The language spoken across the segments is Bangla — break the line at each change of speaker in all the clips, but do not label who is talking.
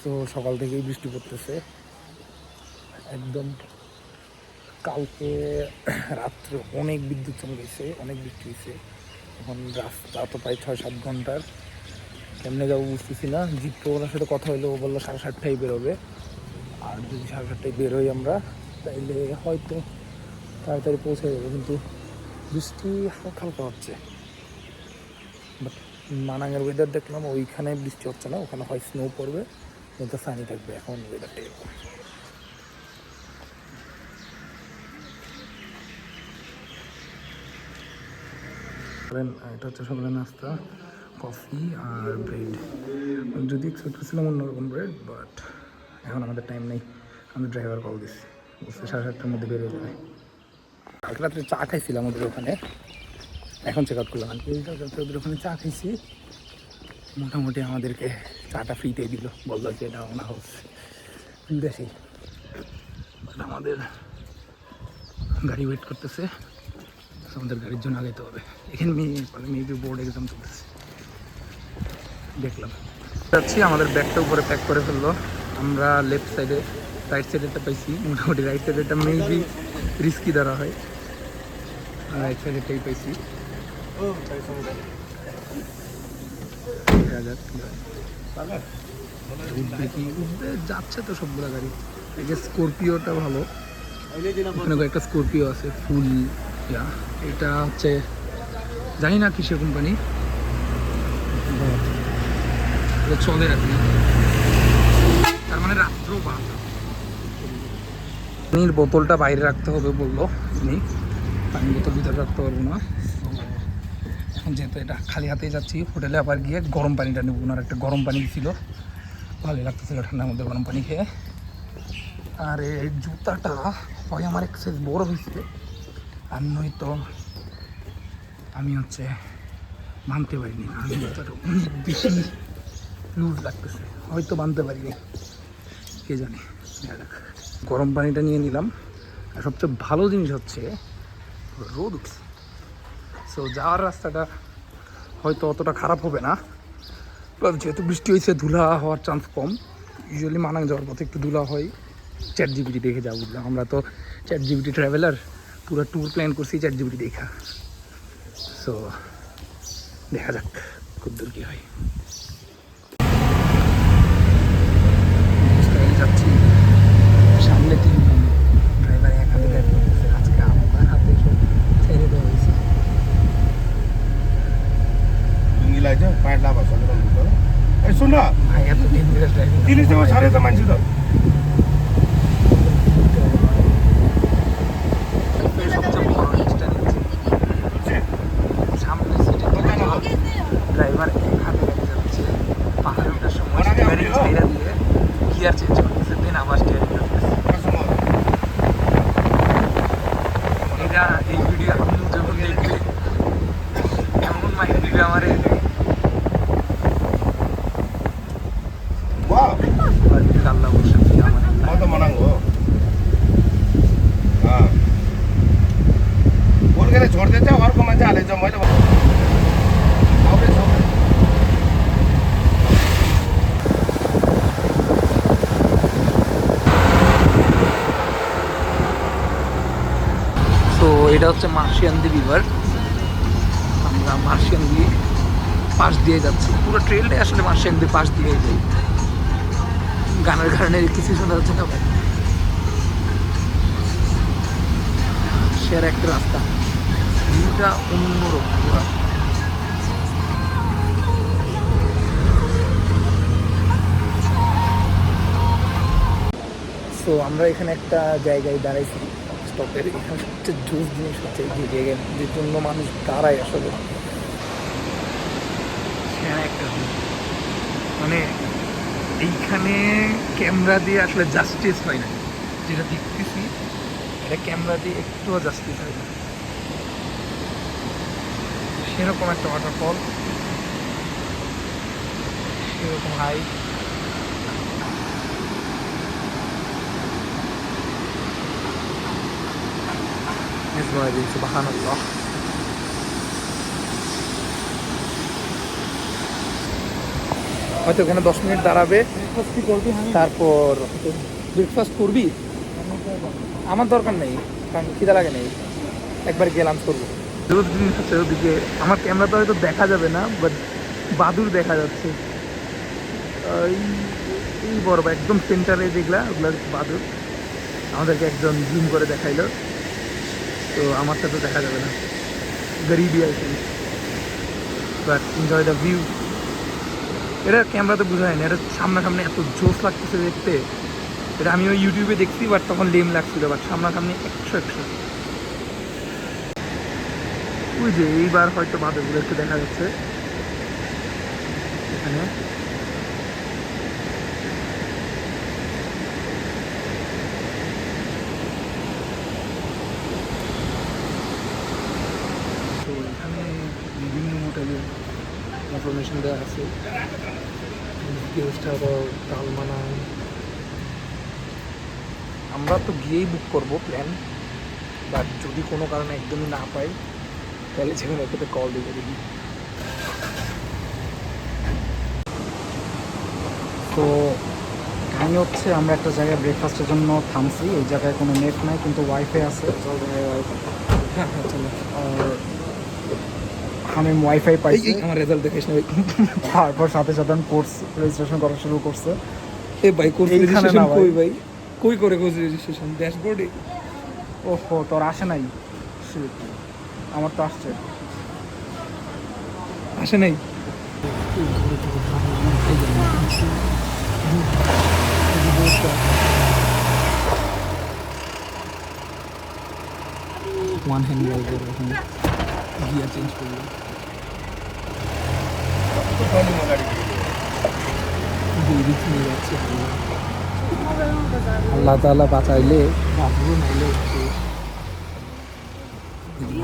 তো সকাল থেকেই বৃষ্টি পড়তেছে একদম। কালকে রাত্রে অনেক বিদ্যুৎ চমকেছে, অনেক বৃষ্টি হয়েছে। এখন রাস্তা তো প্রায় 6-7 ঘন্টার, কেমনে যাবো বুঝতেছি না। জিপ্পো ওনার সাথে কথা হইলো, ও বললো 7:30টায় বেরোবে। আর যদি 7:30টায় বেরোই আমরা, তাইলে হয়তো তাড়াতাড়ি পৌঁছে যাবো। কিন্তু বৃষ্টি হালকা হালকা হচ্ছে। বাট মানাঙের ওয়েদার দেখলাম, ওইখানে বৃষ্টি হচ্ছে না, ওখানে হয় স্নো পড়বে, নয়তো সানি থাকবে। এখন ওয়েদারটা এরকম। এটা হচ্ছে সকালের নাস্তা, কফি আর ব্রেড। যদি এক্সপেক্ট করছিলাম অন্যরকম ব্রেড, বাট এখন আমাদের টাইম নেই। আমি ড্রাইভার কল দিচ্ছি, বলছে 7:30টার মধ্যে বেরিয়ে যাবে। কালকে রাত্রে চা খাইছিলাম ওদের ওখানে, এখন চেক আউট করলাম। ওদের ওখানে চা খাইছি, মোটামুটি আমাদেরকে চাটা ফ্রিতে দিল, বললো যে এটা ওনার হাউস দেশেই। বাট আমাদের গাড়ি ওয়েট করতেছে, আমাদের গাড়ির জন্য আগাইতে হবে। এখানে মেবি বোর্ড এক্সাম চলতেছে দেখলাম। যাচ্ছি, আমাদের ব্যাগটা উপরে প্যাক করে ফেললো। আমরা লেফট সাইডে, রাইট সাইডেরটা পাইছি। মোটামুটি রাইট সাইডেরটা মেবি রিস্কি ধরা হয়, রাইট সাইডেরটাই পাইছি। উঠবে যাচ্ছে তো সবগুলা গাড়ি। স্করপিওটা ভালো, ওখানে একটা স্করপিও আছে ফুল। এটা হচ্ছে জানি না কিসের কোম্পানি, চলে আর কি। তার মানে রাত্র পানির বোতলটা বাইরে রাখতে হবে বললো উনি, পানির বোতল ভিতরে রাখতে পারবো না। এখন যেহেতু এটা খালি হাতেই যাচ্ছি, হোটেলে আবার গিয়ে গরম পানিটা নেবো। ওনার একটা গরম পানি ছিল, ভালোই লাগতেছিল ঠান্ডার মধ্যে গরম পানি খেয়ে। আর এই জুতাটা হয় আমার এক সাইজ বড় হয়েছে, আর নয়তো আমি বাঁধতে পারিনি। কারণ জুতাটা অনেক বেশি লুজ লাগতেছে, হয়তো বাঁধতে পারিনি, কে জানে। গরম পানিটা নিয়ে নিলাম। আর সবচেয়ে ভালো জিনিস হচ্ছে রোদ উঠছে, সো যাওয়ার রাস্তাটা হয়তো অতটা খারাপ হবে না। প্লাস যেহেতু বৃষ্টি হয়েছে, ধুলা হওয়ার চান্স কম। ইউজুয়ালি মানাং যাওয়ার পথে একটু ধুলা হয়। ChatGPT দেখে যাবো, বুঝলাম। আমরা তো ChatGPT ট্রাভেলার, পুরো ট্যুর প্ল্যান করছি ChatGPT দেখা। সো দেখা যাক কতদূর কী হয়। যাচ্ছি সামনে 3 জন, ড্রাইভার এক হাতে ড্রাইভ করতেছে। আজকে আমার হাতে সব ছেড়ে দেওয়া হয়েছে। ভাই এত ডেঞ্জারাস ড্রাইভিং সবচেয়ে বড় জিনিসটা নিচ্ছি। সামনে সিটে ড্রাইভার এক হাতে গাড়ি যাচ্ছে, পাহাড়ে ওঠার সময় স্টিয়ারিং ছেড়ে দিয়ে গিয়ার চেঞ্জ করতেছে, দেন আবার স্টিয়ারিং করতেছে। এটা এই ভিডিও আমি যখন দেখবে এমন মাইন্ড দিবে আমারে। আল্লাহ বসে
छोड़ देते हैं और को मजा ले जाओ मैले
সো এটা হচ্ছে মার্শিয়ানদি রিভার। আমরা মার্শিয়ানদি পাশ দিয়ে যাচ্ছি, পুরো ট্রেলটাই আসলে মার্শিয়ানদির পাশ দিয়ে যাই। গানের কারণে কিছু শোনা যাচ্ছে না ভাই, সের একটা রাস্তা, ভিউটা অন্যরকম পুরো। সো আমরা এখানে একটা জায়গায় দাঁড়াইছি স্টপের। এখানে সবচেয়ে জোস জিনিস হচ্ছে যে জায়গায় যে জন্য মানুষ দাঁড়ায় আসলে, সেরা একটা মানে এইখানে ক্যামেরা দিয়ে আসলে জাস্টিস হয় না। যেটা দেখতেছি এটা ক্যামেরা দিয়ে একটুও জাস্টিস হয় না। সেরকম একটা ওয়াটারফল, সেরকম হাই। সুবহানাল্লাহ। হয়তো এখানে 10 মিনিট দাঁড়াবে, তারপর ব্রেকফাস্ট করবি। আমার দরকার নেই, কারণ খিদা লাগে নেই, একবার গিয়ে লাঞ্চ করবো। জিনিস আছে ওদিকে, আমার ক্যামেরাতে হয়তো দেখা যাবে না, বাট বাদুর দেখা যাচ্ছে। এই বড় একদম সেন্টারে যেগুলা, ওগুলা বাদুর। আমাদেরকে একজন জুম করে দেখাইলো, তো আমার সাথে দেখা যাবে না, গরিবই আর কি। But enjoy the view. এটা ক্যামেরাতে বোঝা যায় না, এটা সামনাসামনি এত জোস লাগতেছে দেখতে। এটা আমিও ইউটিউবে দেখছি, বাট তখন লেম লাগছিল, বাট সামনাসামনি 100 ওই যে এইবার হয়তো বাদুরগুলো একটু দেখা যাচ্ছে এখানে। তো এখানে বিভিন্ন হোটেলের ইনফরমেশন দেওয়া আছে, গেস্ট হাউস, তালমানায়। আমরা তো গিয়েই বুক করব প্ল্যান, বাট যদি কোনো কারণে একদমই না পাই তাহলে সেখানে একসাথে কল দিয়ে দেখি।
তো কাহিনী হচ্ছে আমরা একটা জায়গায় ব্রেকফাস্টের জন্য থামছি, এই জায়গায় কোনো নেট নাই কিন্তু ওয়াইফাই আছে।
হ্যাঁ হ্যাঁ চলো।
আর আমি ওয়াইফাই পাইছি,
আমার রেজাল্ট দেখিস না ভাই।
তারপর সাথে সাথে আমি কোর্স রেজিস্ট্রেশন করা শুরু করছে।
এ ভাই কোর্স
এইখানে
রেজিস্ট্রেশন
না ভাই।
কই ভাই? কই করে কোর্স রেজিস্ট্রেশন? ড্যাশবোর্ডে?
ওহো, তোর আসে নাই? Shit, আমার তো আসছে।
আসে নাই? ওয়ান হ্যান্ড ড্রাইভার এখন গিয়ার চেঞ্জ করলো। আল্লাহ তাআলা বাঁচাইলে বাবুরও নাইলে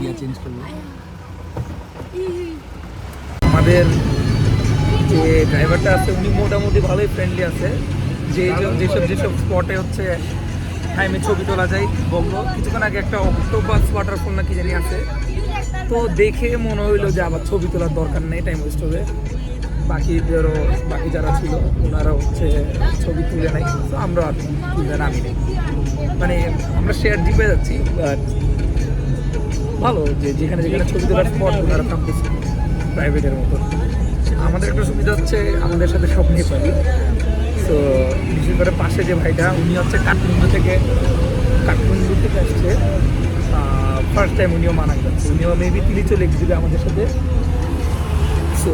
গিয়ার চেঞ্জ করলো। আমাদের যে ড্রাইভারটা আছে উনি মোটামুটি ভালোই ফ্রেন্ডলি আছে, যেসব স্পটে হচ্ছে টাইমে ছবি তোলা যায় বললো। কিছুক্ষণ আগে একটা অক্টোপাস ওয়াটারফল না কি জানি আছে, তো দেখে মনে হইলো যে আবার ছবি তোলার দরকার নেই, টাইম ওয়েস্ট হবে। বাকি যারা ছিল ওনারা হচ্ছে ছবি তুলে নাই, তো আমরা আর তুলে নামি নেই। মানে আমরা শেয়ার জিপে যাচ্ছি, বাট ভালো যে যেখানে যেখানে ছবি তোলার স্পট ওনারা থামতেছে প্রাইভেটের মতো। আমাদের একটা সুবিধা হচ্ছে আমাদের সাথে সব নেপালি, তো বিশেষ করে পাশে যে ভাইটা উনি হচ্ছে কাঠমান্ডু থেকে আসছে, ফার্স্ট টাইম উনিও মানা যাচ্ছে, উনিও মেবি তিনি চলে গেছিলো আমাদের সাথে। সো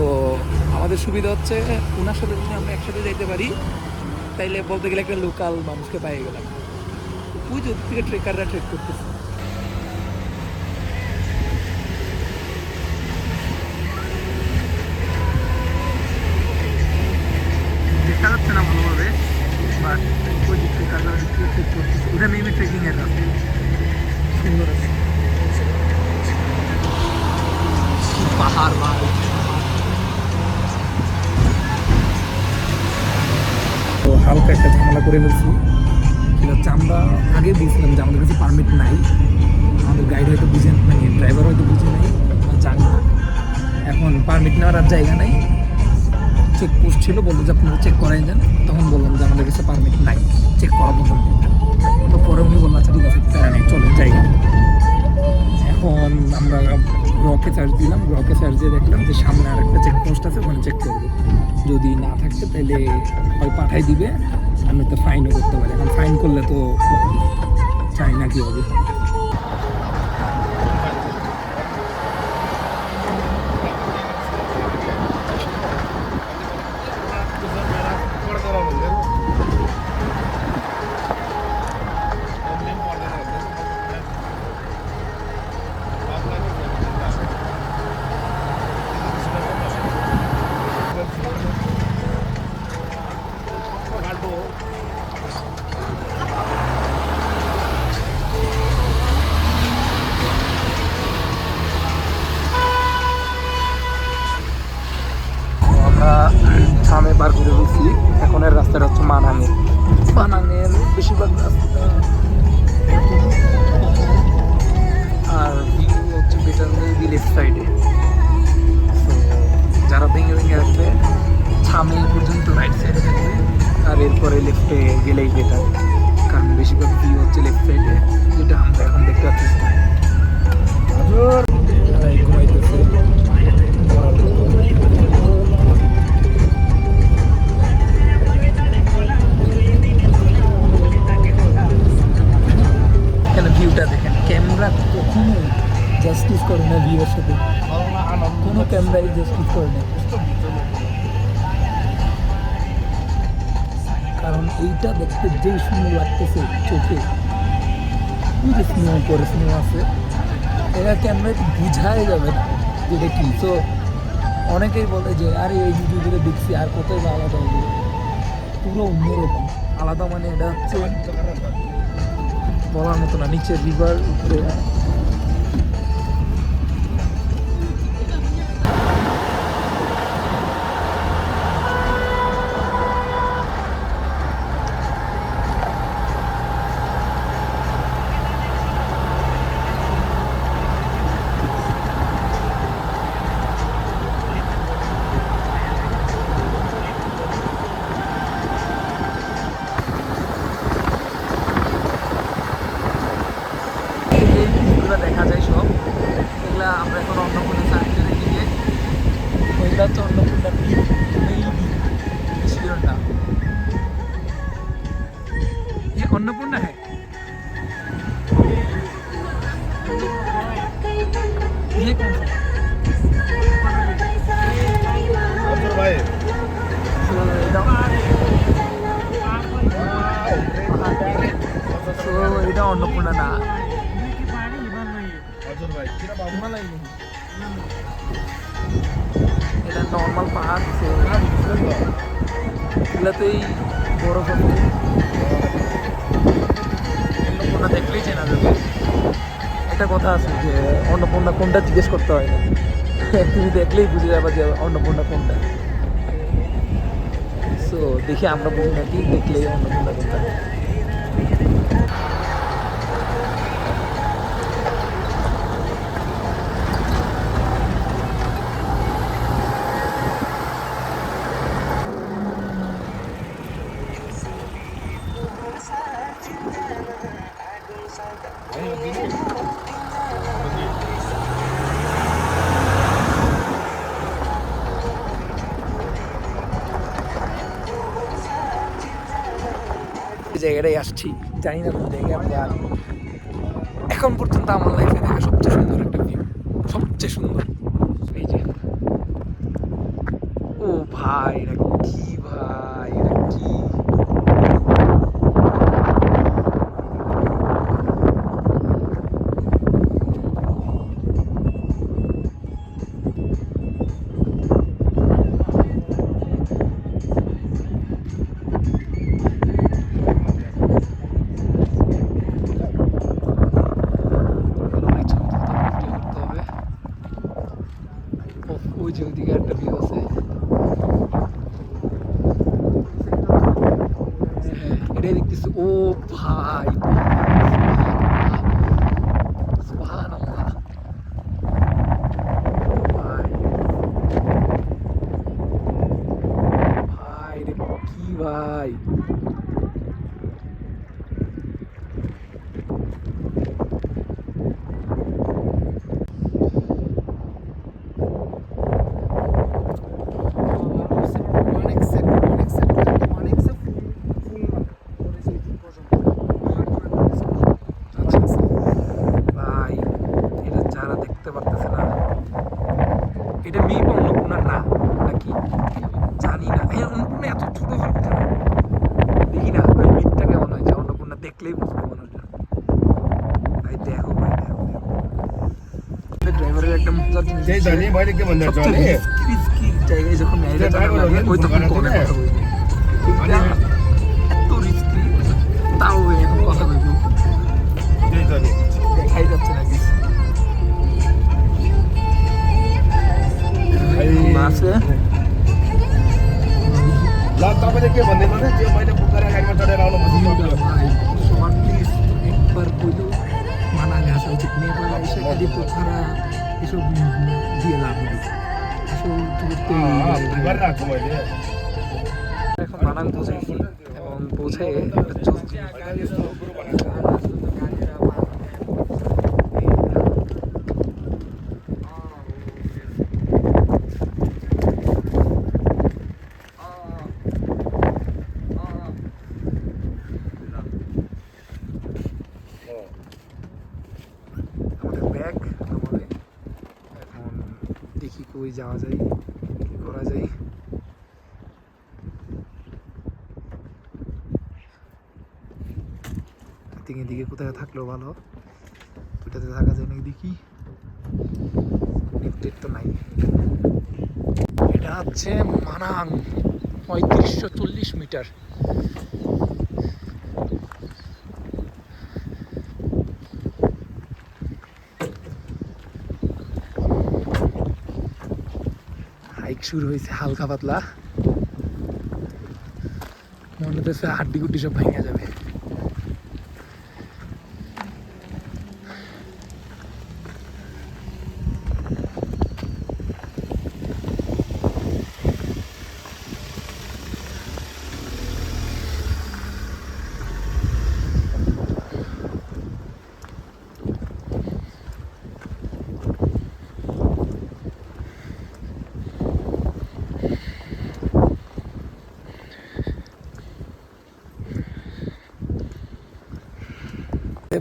আমাদের সুবিধা হচ্ছে ওনার সাথে যদি আমরা একসাথে যাইতে পারি তাইলে বলতে গেলে একটা লোকাল মানুষকে পাই গেলাম। ওই যে ওর থেকে ট্রেকাররা ট্রেক করতেছে। দেখা যাচ্ছে না ভালোভাবে, বাট ওই যে ট্রেকাররা ট্রেক করতেছে, ওটা মেবি ট্রেকিংয়ের রাস্তা। সুন্দর আছে পাহাড় ভাই। তো হালকা একটা ঝামেলা করে ফেলছি, সেটা হচ্ছে আমরা আগে দিয়েছিলাম যে আমাদের কাছে পারমিট নাই। আমাদের গাইড হয়তো বুঝে, মানে ড্রাইভার হয়তো বুঝে নাই, জানি না। এখন পারমিট নেওয়ার আর জায়গা নাই, চেকপোস্ট ছিল, বললো যে আপনারা চেক করাই যান। তখন বললাম যে আমাদের কাছে পারমিট নাই, চেক করাবো না। তো পরে উনি বললেন আচ্ছা ঠিক আছে, প্যারা নেই, চলেন জায়গা। এখন আমরা গ্রকে চার্জ দিলাম, গ্রকে চার্জ দিয়ে দেখলাম যে সামনে আর একটা চেকপোস্ট আছে, ওখানে চেক করবো। যদি না থাকে তাহলে হয় পাঠাই দিবে, আমি তো ফাইনও করতে পারি। এখন ফাইন করলে তো চাই না কি হবে। এরপরে লেফটে গেলেই বেটার, কারণ বেশিরভাগ ভিউ হচ্ছে লেফট সাইডে, যেটা আমরা এখন দেখতে পাচ্ছি। ঘুমাইতেছে এখানে ভিউটা দেখেন, ক্যামেরা কখনো জাস্টিস করে না ভিউয়ের সাথে, কোনো ক্যামেরাই জাস্টিস করে না। কারণ এইটা দেখতে যেই সুন্দর লাগতেছে চোখে, যে স্নো করে স্নো আছে, এটা ক্যামেরায় বুঝাই যাবে না যেটা কি। তো অনেকেই বলে যে আরে এই ভিডিওগুলো দেখছি আর কোথায় বা আলাদা হবে, পুরো অন্যরকম আলাদা। মানে এটা হচ্ছে বলার মতো না, নিচে রিভার উপরে দেখা যায় সব। এগুলা আমরা এখন অন্নপূর্ণা সার্ভিসের দিকে, ওইগুলা তো অন্নপূর্ণা শিওর না, ये अन्नपूर्णा है, ये कौन सा?
ভাই
এটা অন্নপূর্ণা না, এটা নর্মাল পাহাড়। এগুলাতেই বরফ আছে, অন্নপূর্ণা দেখলেই চেনা যাবে। একটা কথা আছে যে অন্নপূর্ণা কোনটা জিজ্ঞেস করতে হয় না, তুমি দেখলেই বুঝে যাবে যে অন্নপূর্ণা কোনটা। সো দেখি আমরা বুঝি নাকি, দেখলেই অন্নপূর্ণা কোনটা। জায়গাটাই আসছি, জানি না কোন জায়গায় আমরা। এখন পর্যন্ত আমার লাইফে দেখা সবচেয়ে সুন্দর একটা ভিউ, সবচেয়ে সুন্দর এই যে। ও ভাই এটা কি, ভাই এটা কি, ওই যে ওইদিকে একটা ভিউ আছে। এটাই দেখতেছি। ও ভাই সুবহানাল্লাহ, ভাই ভাই এটা কি ভাই, এটা মেয়ে বা অন্নপূর্ণা না নাকি জানি না। অন্নপূর্ণা এত ছোট হওয়ার কথা না, দেখি না ওই মিটটা কেমন হয়েছে, অন্নপূর্ণা দেখলেই বুঝবে মানুষটা। ভাই দেখো, ভাই দেখো, ড্রাইভারের একটা মজার জিনিস, সবচেয়ে রিস্কি জায়গায় যখন মেয়েরা চালানো লাগে ওই তখন কমে কথা বলবে, এত রিস্কি তাও এখন কথা বলবো দেখাই যাচ্ছে না কিছু আছে। প্লিজ একবার কইলো মানালি আসা উচিত, নেপাল এসে খালি পোখারা এসব দিয়ে লাভ নেই, আসল এখন মানালি পৌঁছেছি। গোছায় একটা জোস জিনিস। আমাদের ব্যাগ আমাদের এখন দেখি কই যাওয়া যায়, কি করা যায়। এদিকে কোথায় থাকলেও ভালো, ওইটাতে থাকা যায় নাকি দেখি। লিফটেড তো নাই। এটা হচ্ছে মানাং, 3540 মিটার। হাইক শুরু হয়েছে হালকা পাতলা, মনে হচ্ছে হাড্ডি গুড্ডি সব ভেঙে যাবে।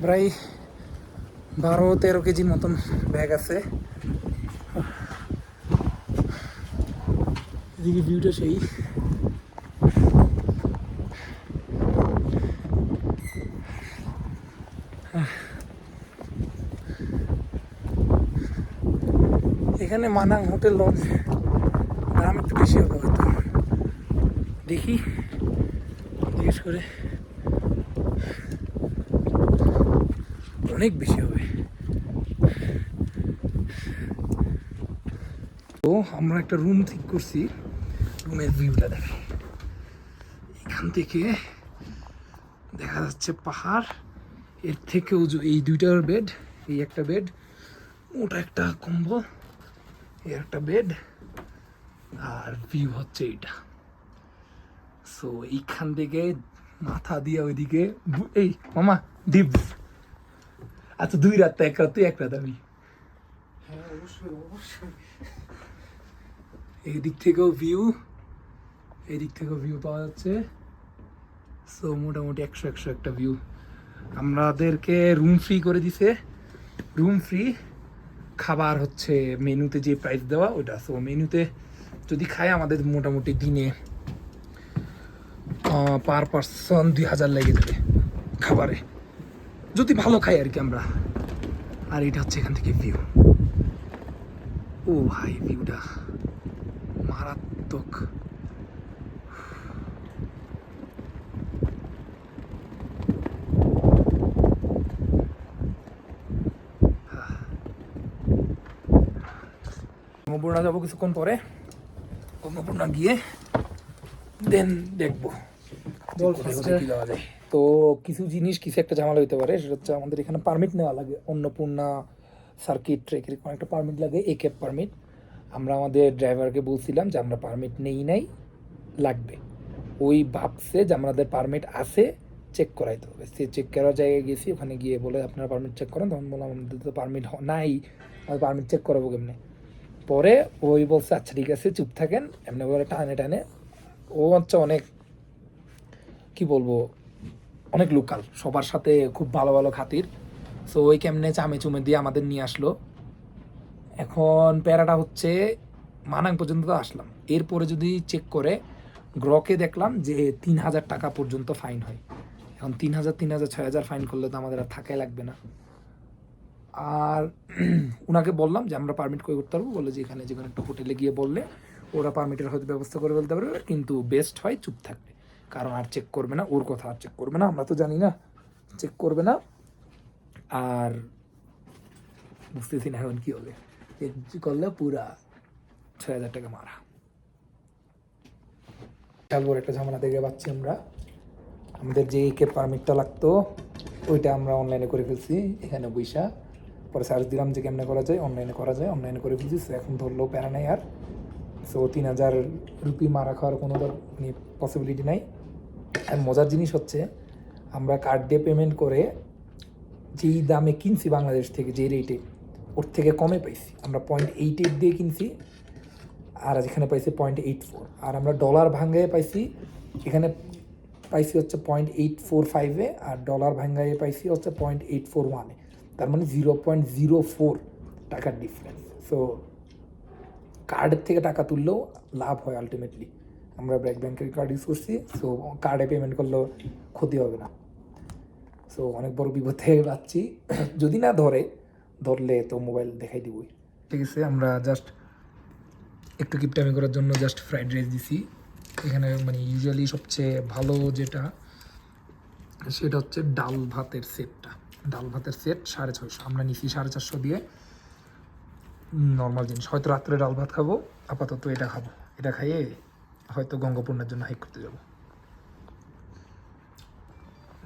প্রায় 12-13 কেজির মতন ব্যাগ আছে। এদিকে ভিউটা সেই। এখানে মানাং হোটেল লঞ্চ দাম একটু বেশি হবে হয়তো, দেখি জিজ্ঞেস করে। অনেক বেশি হবে। তো আমরা একটা রুম ঠিক করছি, রুমের ভিউটা দেখে এখান থেকে দেখা যাচ্ছে পাহাড়, এর থেকে উঁচু এই দুইটার বেড, এই একটা বেড, ওটা একটা কম্বল, এই একটা বেড, আর ভিউ হচ্ছে এইটা। সো এইখান থেকে মাথা দিয়ে ওইদিকে এই মামা ডিপস। আচ্ছা 2 রাত, 1 রাত তুই 1 রাত আমি। এই দিক থেকেও ভিউ, এই দিক থেকেও ভিউ পাওয়া যাচ্ছে। সো মোটামুটি 100 একটা ভিউ। আমাদেরকে রুম ফ্রি করে দিছে, রুম ফ্রি, খাবার হচ্ছে মেনুতে যে প্রাইস দেওয়া ওইটা। সো মেনুতে যদি খাই আমাদের মোটামুটি দিনে পার পার্সন 2000 লেগে যাবে খাবারে, যদি ভালো খাই আর কি আমরা। আর এটা হচ্ছে এখান থেকে ভিউ। ও ভাই ভিউটা মারাত্মক। অন্নপূর্ণা যাবো কিছুক্ষণ পরে, অন্নপূর্ণা গিয়ে দেন দেখবো কোথায় কি যাওয়া যায়। তো কিছু জিনিস কিছু একটা ঝামেলা হইতে পারে, সেটা হচ্ছে আমাদের এখানে পারমিট নেওয়া লাগে, অন্নপূর্ণা সার্কিট ট্রেক এরকম একটা পারমিট লাগে, এ ক্যাব পারমিট। আমরা আমাদের ড্রাইভারকে বলছিলাম যে আমরা পারমিট নাই লাগবে। ওই ভাবছে যে আমাদের পারমিট আছে, চেক করাইতে হবে। সে চেক করার জায়গায় গেছি, ওখানে গিয়ে বলে আপনারা পারমিট চেক করেন, তখন বললাম আমাদের তো পারমিট নাই, আমাদের পারমিট চেক করাবো কেমনে। পরে ওই বলছে আচ্ছা ঠিক আছে চুপ থাকেন, এমনি করে টানে টানে। ও হচ্ছে অনেক কি বলবো, অনেক লোকাল, সবার সাথে খুব ভালো ভালো খাতির। সো ওই কেমনে চামে চুমে দিয়ে আমাদের নিয়ে আসলো। এখন প্যারাটা হচ্ছে মানাং পর্যন্ত তো আসলাম, এরপরে যদি চেক করে গ্রকে দেখলাম যে 3000 টাকা পর্যন্ত ফাইন হয়। এখন 3000, 6000 ফাইন করলে তো আমাদের আর থাকাই লাগবে না। আর ওনাকে বললাম যে আমরা পারমিট করে করতে পারবো, বলে যে এখানে যে কোনো একটা হোটেলে গিয়ে বললে ওরা পারমিটের হয়তো ব্যবস্থা করে ফেলতে পারবে, কিন্তু বেস্ট হয় চুপ থাকবে, কারণ আর চেক করবে না, ওর কথা আর চেক করবে না, আমরা তো জানি না, চেক করবে না। আর বুঝতেছি না এখন কী হবে, চেক করলে পুরা 6000 টাকা মারা। বিশাল বড় একটা ঝামেলা দেখে পাচ্ছি আমরা। আমাদের যে ক্যাব পারমিটটা লাগতো ওইটা আমরা অনলাইনে করে ফেলছি, এখানে বইসা পরে সার্চ দিলাম যে কেমনে করা যায়, অনলাইনে করা যায়, অনলাইনে করে ফেলছি। এখন ধরলো প্যারা নেই আর। সো 3000 রুপি মারা খাওয়ার কোনো পসিবিলিটি নাই। আর মজার জিনিস হচ্ছে আমরা কার্ড দিয়ে পেমেন্ট করে যেই দামে কিনছি বাংলাদেশ থেকে, যে রেটে, ওর থেকে কমে পাইছি। আমরা 0.88 দিয়ে কিনছি, আর এখানে পাইছি 0.84। আর আমরা ডলার ভাঙ্গায় পাইছি, এখানে পাইছি হচ্ছে 0.845-এ, আর ডলার ভাঙ্গায় পাইছি হচ্ছে 0.841-এ। তার মানে 0.04 টাকার ডিফারেন্স। সো কার্ডের থেকে টাকা তুললেও লাভ হয় আলটিমেটলি। আমরা ব্যাংকের কার্ড ইউজ করছি, সো কার্ডে পেমেন্ট করলেও ক্ষতি হবে না। সো অনেক বড় বিপদ থেকে পাচ্ছি, যদি না ধরলে তো মোবাইল দেখাই দিবই। ঠিক আছে, আমরা জাস্ট একটু কিপটামি করার জন্য জাস্ট ফ্রাইড রাইস দিছি এখানে। মানে ইউজুয়ালি সবচেয়ে ভালো যেটা, সেটা হচ্ছে ডাল ভাতের সেটটা। ডাল ভাতের সেট 650, আমরা নিছি 450 দিয়ে। নর্মাল জিনিস, হয়তো রাত্রে ডাল ভাত খাবো, আপাতত এটা খাবো। এটা খাইয়ে হয়তো গঙ্গাপূর্ণের জন্য হাইক করতে যাবো।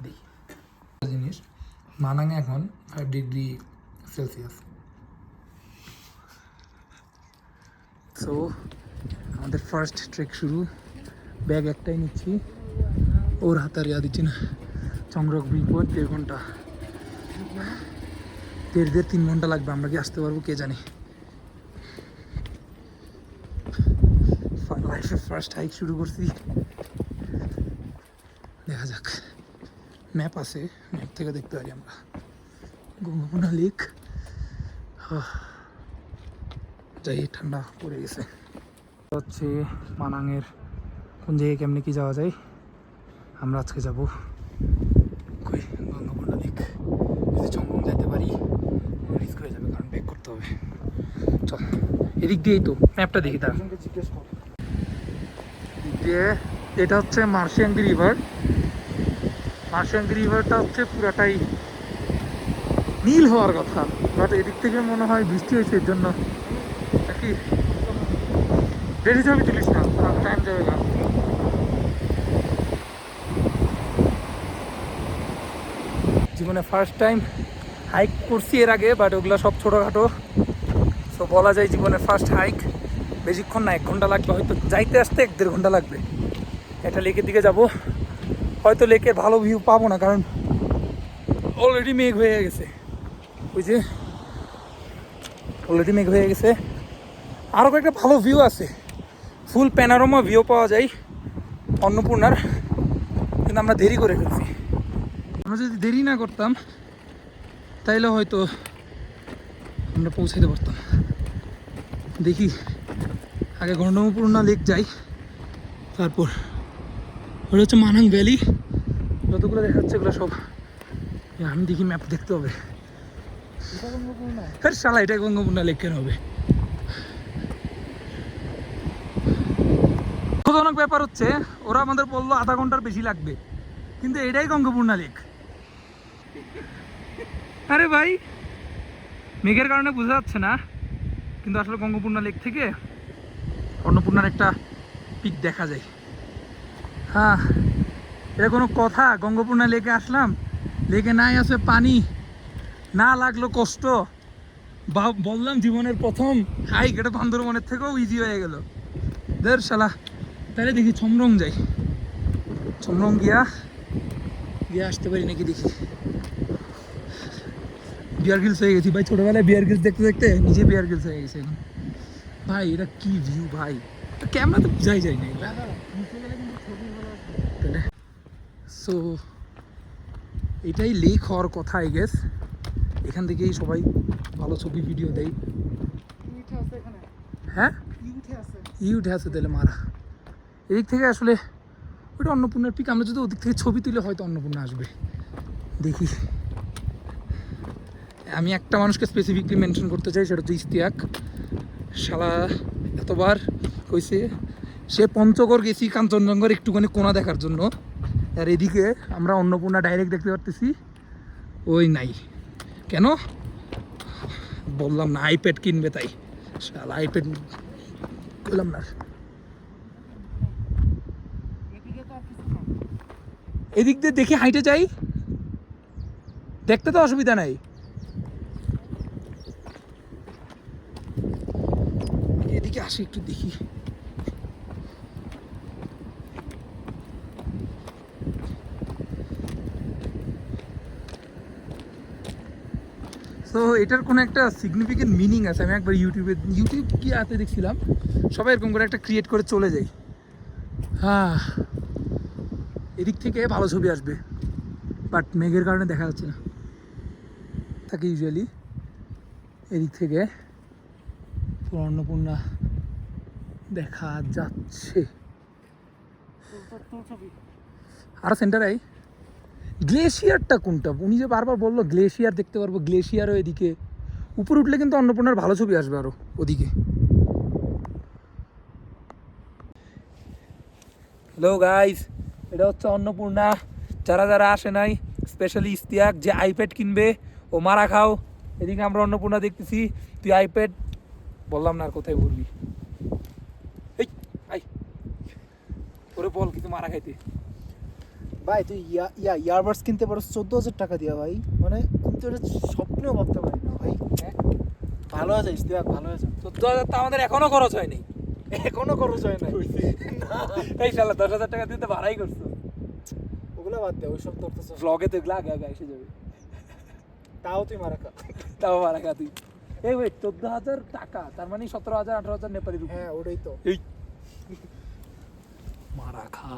দেখি জিনিস, মানাঙে এখন 5 ডিগ্রি সেলসিয়াস। সো আমাদের ফার্স্ট ট্রেক শুরু। ব্যাগ একটাই নিচ্ছি, ওর হাতার ইয়া দিচ্ছি না। চংরক বিপদ 1.5 ঘন্টা, 3 ঘন্টা লাগবে। আমরা কি আসতে পারবো কে জানি। লাইফে ফার্স্ট হাইক শুরু করছি, দেখা যাক। ম্যাপ আছে, ম্যাপ থেকে দেখতে পারি আমরা গঙ্গাপূর্ণা লেক। যাই, ঠান্ডা পড়ে গেছে। হচ্ছে মানাঙের কোন জায়গায় কেমনে কি যাওয়া যায়। আমরা আজকে যাব কই, গঙ্গাপূর্ণা লেক। যদি চমকম যেতে পারি রিস্ক হয়ে যাবে, কারণ ব্যাক করতে হবে। চল, এদিক দিয়েই তো, ম্যাপটা দেখি। তার
জিজ্ঞেস কর।
দিয়ে এটা হচ্ছে মার্শিয়াংগি রিভার। মার্শিয়াংগি রিভারটা হচ্ছে পুরাটাই নীল হওয়ার কথা, বাট এদিক থেকে মনে হয় বৃষ্টি হয়েছে, এর জন্য নাকি। দেরি ছবি তুলিস না, টাইম যাবে না। জীবনে ফার্স্ট টাইম হাইক করছি এর আগে, বাট ওগুলো সব ছোটোখাটো। সো বলা যায় জীবনের ফার্স্ট হাইক। বেশিক্ষণ না, 1 ঘন্টা লাগবে হয়তো, যাইতে আসতে 1-1.5 ঘন্টা লাগবে। একটা লেকের দিকে যাব, হয়তো লেকে ভালো ভিউ পাবো না, কারণ অলরেডি মেঘ হয়ে গেছে। ওই যে অলরেডি মেঘ হয়ে গেছে। আরও কয়েকটা ভালো ভিউ আছে, ফুল প্যানোরামা ভিউ পাওয়া যায় অন্নপূর্ণার, কিন্তু আমরা দেরি করে ফেলছি। আমরা যদি দেরি না করতাম তাইলে হয়তো আমরা পৌঁছাতে পারতাম। দেখি আগে অন্নপূর্ণা লেক যাই, তারপর ওটা হচ্ছে মানাং ভ্যালি। যতগুলো দেখাচ্ছে এগুলো সব, আমি দেখি ম্যাপ দেখতে হবে। হ্যাঁ শালা, এটা গঙ্গাপূর্ণা লেক কেন হবে? দুঃখজনক ব্যাপার হচ্ছে, ওরা আমাদের বললো 0.5 ঘন্টার বেশি লাগবে, কিন্তু এটাই গঙ্গাপূর্ণা লেক। আরে ভাই, মেঘের কারণে বোঝা যাচ্ছে না, কিন্তু আসলে গঙ্গাপূর্ণা লেক থেকে অন্নপূর্ণার একটা পিক দেখা যায়। হ্যাঁ, এটা কোনো কথা? গঙ্গাপূর্ণা লেকে আসলাম, লেকে নাই আছে পানি, না লাগলো কষ্ট। বললাম জীবনের প্রথম হাইক, এটা বান্দরবনের থেকেও ইজি হয়ে গেল। শালা, তাহলে দেখি ছমরং যাই। ছমরং গিয়ে আসতে পারি নাকি দেখি। বিয়ার গিলস হয়ে গেছি ভাই, ছোটবেলায় বিয়ার গিলস দেখতে দেখতে নিজে বিয়ার গিলস হয়ে গেছে এখন। ভাই এটা কি ভিউ ভাই, ক্যামেরা তো বুঝাই যায় না। সো এটাই লেক হওয়ার কথা আই গেস। এখান থেকেই সবাই ভালো ছবি ভিডিও দেয়। হ্যাঁ, ইউটে আছে তাহলে মারা। এদিক থেকে আসলে ওটা অন্নপূর্ণার পিক। আমরা যদি ওদিক থেকে ছবি তুলে হয়তো অন্নপূর্ণা আসবে, দেখি। আমি একটা মানুষকে স্পেসিফিকলি মেনশন করতে চাই, সেটা হচ্ছে ইস্তিয়াক। শালা এতবার কইছে, সে পঞ্চগড় গেছি কাঞ্চনজঙ্ঘার একটুখানি কোনা দেখার জন্য, আর এদিকে আমরা অন্নপূর্ণা ডাইরেক্ট দেখতে পারতেছি। ওই নাই কেন বললাম না, আইপ্যাড কিনবে তাই। শালা আইপ্যাড কইলাম না। এদিক দিয়ে দেখে হাইটে যাই, দেখতে তো অসুবিধা নাই। এদিকে আসি একটু দেখি। তো এটার কোনো একটা সিগনিফিকেন্ট মিনিং আছে। আমি একবার ইউটিউব কি আতে দেখছিলাম, সবাই এরকম করে একটা ক্রিয়েট করে চলে যায়। হ্যাঁ, এদিক থেকে ভালো ছবি আসবে, বাট মেঘের কারণে দেখা যাচ্ছে না। থাকে ইউজুয়ালি এদিক থেকে পুরো অন্নপূর্ণা দেখা যাচ্ছে। আর সেন্টারে গ্লেশিয়ারটা কোনটা? উনি যে বারবার বললো গ্লেশিয়ার দেখতে পারবো, গ্লেশিয়ারও এদিকে। উপরে উঠলে কিন্তু অন্নপূর্ণার ভালো ছবি আসবে আরো ওদিকে। হ্যালো গাইস, এটা হচ্ছে অন্নপূর্ণা। যারা যারা আসে নাই, স্পেশালি ইস্তিয়াক যে আইপ্যাড কিনবে ও মারা খাও। এদিকে আমরা অন্নপূর্ণা দেখতেছি, তুই আইপ্যাড বললাম না আর কোথায় বলবি। এই আই ওরে বল কিন্তু মারা খাইতে।
ভাই তুই ইয়ারবাডস কিনতে পারো 14,000 টাকা দিয়া ভাই, মানে আমি তো এটা স্বপ্নেও ভাবতে পারি না ভাই। ভালো হয়ে যাইস দেখ, ভালো হয়ে যা।
14,000 তো আমাদের এখনো খরচ হয়নি।
এখনো খরচ হয় না।
এই শালা 10,000 টাকা দিতে ভাড়াই করছো।
ওগুলো বাদ দে, ওইসব তোর তো
ব্লগে তো এগুলো আগে আগে এসে যাবে।
তাও তুই মারা খা।
তাও মারা খা তুই। এই ওই 14,000 টাকা তার মানে 17,000 18,000 নেপালি রুপি।
হ্যাঁ ওটাই তো।
এই মারা খা।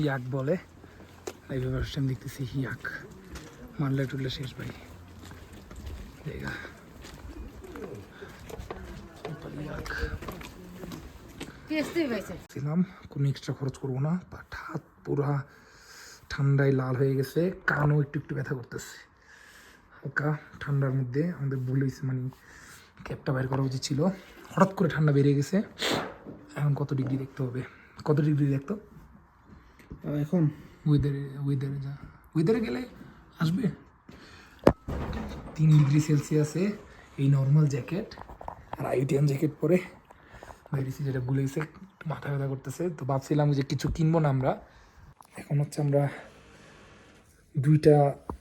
ইয়াক বলে লাইভে ফার্স্ট টাইম দেখতেছি ইয়াক। মারলে টুললে শেষ ভাই। দেখা ইয়াক ছিলাম, কোনো এক্সট্রা খরচ করবো না, বাট হাত পুরা ঠান্ডায় লাল হয়ে গেছে, কানও একটু একটু ব্যথা করতেছে হালকা ঠান্ডার মধ্যে। আমাদের ভুল হয়েছে, মানে ক্যাবটা বাইর করা উচিত ছিল। হঠাৎ করে ঠান্ডা বেড়ে গেছে। এখন কত ডিগ্রি দেখতে হবে, কত ডিগ্রি দেখতো
এখন
ওয়েদারে গেলে আসবে 3 ডিগ্রি সেলসিয়াসে। এই নর্মাল জ্যাকেট আর আইটিএন জ্যাকেট পরে বাইরেছি, যেটা গুলেছে, মাথা ব্যথা করতেছে। তো ভাবছিলাম যে কিছু কিনবো না আমরা। এখন হচ্ছে আমরা 2টা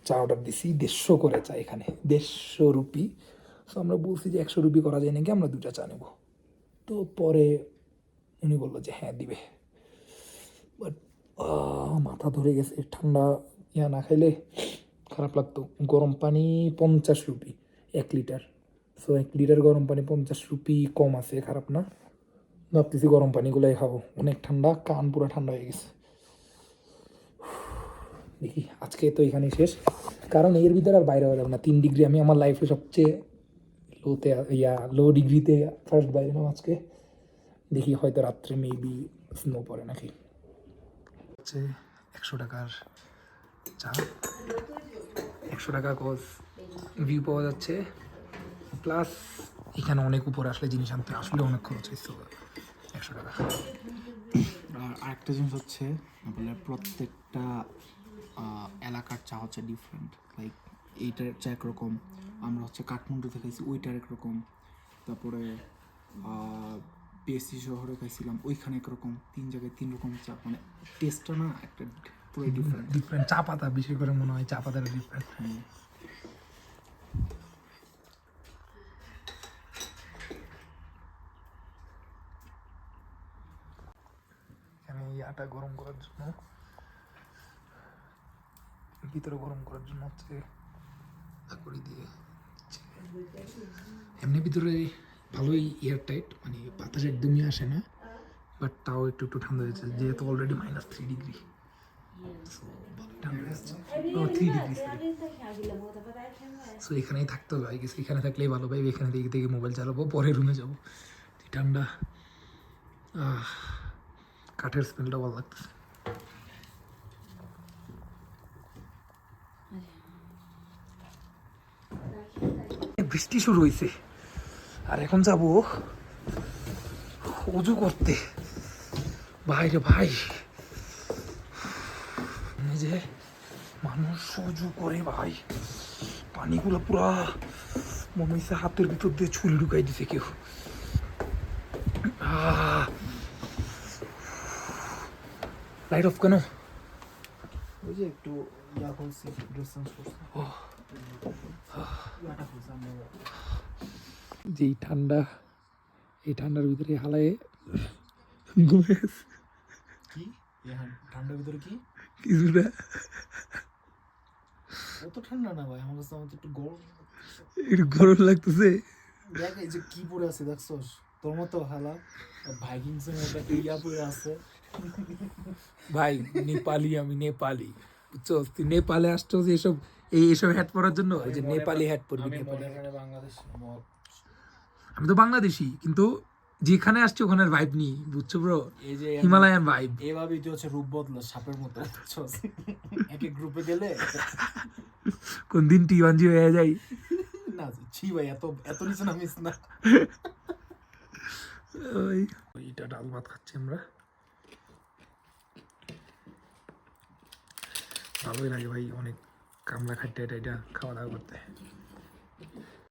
চা অর্ডার দিছি, 150 করে চা, এখানে 150 রুপি। সো আমরা বলছি যে 100 রুপি করা যায় নাকি, আমরা 2টা চা নেব। তো পরে উনি বললো যে হ্যাঁ দিবে, বাট মাথা ধরে গেছে। ঠান্ডা ইয়া না খাইলে খারাপ লাগতো। গরম পানি 50 রুপি 1 লিটার। সো 1 লিটার গরম পানি 50 রুপি কম আছে, খারাপ না। ভাবতেছি গরম পানিগুলাই খাবো, অনেক ঠান্ডা, কান পুরো ঠান্ডা হয়ে গেছে। দেখি আজকে তো এখানেই শেষ, কারণ এর ভিতরে আর বাইরে হওয়া যাবে না। 3 ডিগ্রি, আমি আমার লাইফে সবচেয়ে লো ডিগ্রিতে ফার্স্ট বাইরে নাম আজকে। দেখি হয়তো রাত্রে মেবি স্নো পড়ে নাকি। হচ্ছে 100 টাকার চা, 100 টাকা কজ ভিউ পাওয়া যাচ্ছে, প্লাস এখানে অনেক উপর আসলে জিনিস আনতে আসলে অনেক খরচ হয়েছে। 100 টাকা।
আর আরেকটা জিনিস হচ্ছে বলে প্রত্যেকটা এলাকার চা হচ্ছে ডিফারেন্ট। লাইক এইটার চা একরকম, আমরা হচ্ছে কাঠমান্ডুতে খাইছি ওইটার একরকম, তারপরে পিএসসি শহরে খাইছিলাম ওইখানে একরকম। 3 জায়গায় 3 রকম চা, মানে টেস্টটা না একটা পুরো
ডিফারেন্ট। চা পাতা বিশেষ করে মনে হয় চা পাতার ডিফারেন্ট। এখানে ইয়াটা গরম করার জন্য, ভিতরে গরম করার জন্য হচ্ছে করে দিয়ে এমনি ভিতরে ভালোই এয়ার টাইট, মানে বাতাস একদমই আসে না, বাট তাও একটু একটু ঠান্ডা হয়েছে, যেহেতু অলরেডি -3 ডিগ্রি। সো ভালোই ঠান্ডা হয়েছে, 3 ডিগ্রি। সো এখানেই থাকতে হবে আই গেস, এখানে থাকলেই ভালো পাই। এখানে দেখে দেখে মোবাইল চালাবো, পরে রুমে যাবো। ঠান্ডা, কাঠের স্মেলটা ভালো লাগতেছে। বৃষ্টি শুরু হয়েছে আর এখন যাবো অজু করতে। ভাইরে ভাই, যে মানুষ অজু করে ভাই, পানিগুলো পুরা মনে হয়েছে হাতের ভিতর দিয়ে ছুরি ঢুকাই দিছে কেউ। লাইট অফ কেন?
ওই যে একটু ইয়া করছি, ড্রেস চেঞ্জ করছি।
যে ঠান্ডা, এই ঠান্ডার ভিতরে হালায় ঘুমিয়ে গেছে।
কি ঠান্ডার ভিতরে কি
কিছুটা
অত ঠান্ডা না ভাই, আমার কাছে একটু গরম।
একটু গরম লাগতেছে।
দেখ এই যে কি পরে আছে দেখছস, তোর মতো হালা ভাইকিংস এর মতো একটা ইয়া পরে আছে।
ভাই নেপালি, আমি নেপালি, বুঝছস? তুই নেপালে আসছস এসব এইসব হ্যাট পরার জন্য? এই যে নেপালি হ্যাট পরবি, নেপালি hat।
বাংলাদেশ
আমি তো বাংলাদেশি, কিন্তু যেখানে আসছি ওখানের ভাইব নিই, বুঝছো ব্রো?
এই যে
হিমালয়ান ভাইব।
এভাবেই তো হচ্ছে রূপ বদল সাপের মতো, বুঝছস? এক এক গ্রুপে গেলে
কোন দিন টি1জি হয়ে যায়।
না ছি ভাই, এত এত নিচে নামিস না।
ওইটা ডাল ভাত খাচ্ছি আমরা, ভালোই লাগে ভাই, অনেক কামলা খাটতে এটা খাওয়া দাওয়া করতে।